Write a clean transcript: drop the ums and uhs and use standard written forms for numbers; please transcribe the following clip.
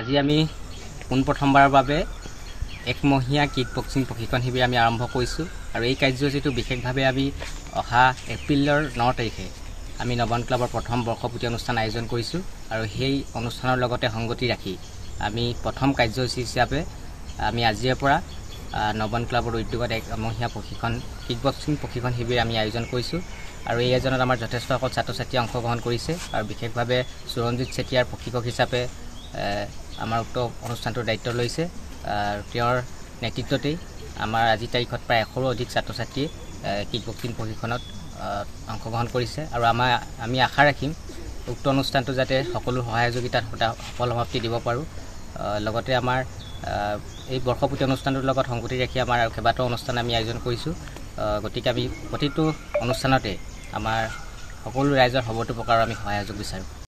আজি আমি পোনপ্ৰথমবাৰৰ বাবে একমহীয়া কিক বক্সিং প্ৰশিক্ষণ শিবিৰ আমি আৰম্ভ কৰিছোঁ আৰু এই কাৰ্যসূচীটো বিশেষভাৱে আমি অহা এপ্ৰিলৰ 9 তাৰিখে আমি নবন ক্লাবৰ প্ৰথম বৰ্ষপূৰ্তি অনুষ্ঠান আয়োজন কৰিছোঁ আৰু সেই অনুষ্ঠানৰ লগতে সংগতি ৰাখি আমি প্ৰথম কাৰ্যসূচী হিচাপে আমি আজিৰ পৰা নবন ক্লাবৰ উদ্যোগত একমহীয়া প্ৰশিক্ষণ কিক বক্সিং প্ৰশিক্ষণ শিবিৰ আমি আয়োজন কৰিছোঁ আৰু এই আয়োজনত আমাৰ যথেষ্ট ছাত্ৰ ছাত্ৰী অংশগ্ৰহণ কৰিছে আৰু বিশেষভাৱে সুৰঞ্জিত চেতিয়াৰ প্ৰশিক্ষক হিচাপে আমাৰ উক্ত অনুষ্ঠানটোৰ দায়িত্ব লৈছে তেওঁৰ নেতৃত্বতেই আমাৰ আজি তাৰিখত প্ৰায় 100ৰো অধিক ছাত্ৰ ছাত্ৰীয়ে কিক বক্সিং প্ৰশিক্ষণত অংশগ্ৰহণ কৰিছে আৰু আমি আশা ৰাখিম উক্ত অনুষ্ঠানটো যাতে সকলো সহযোগিতাত সফল সমাপ্তি দিব পাৰোঁ লগতে আমাৰ এই বৰ্ষপূৰ্তি অনুষ্ঠানটোৰ লগত সংগতি ৰাখি আমাৰ কেইবাটাও অনুষ্ঠান আমি আয়োজন কৰিছোঁ গতিকে আমি প্ৰতিটো অনুষ্ঠানতে আমাৰ সকলো ৰাইজৰ সবটো প্ৰকাৰৰ আমি সহযোগ বিচাৰোঁ।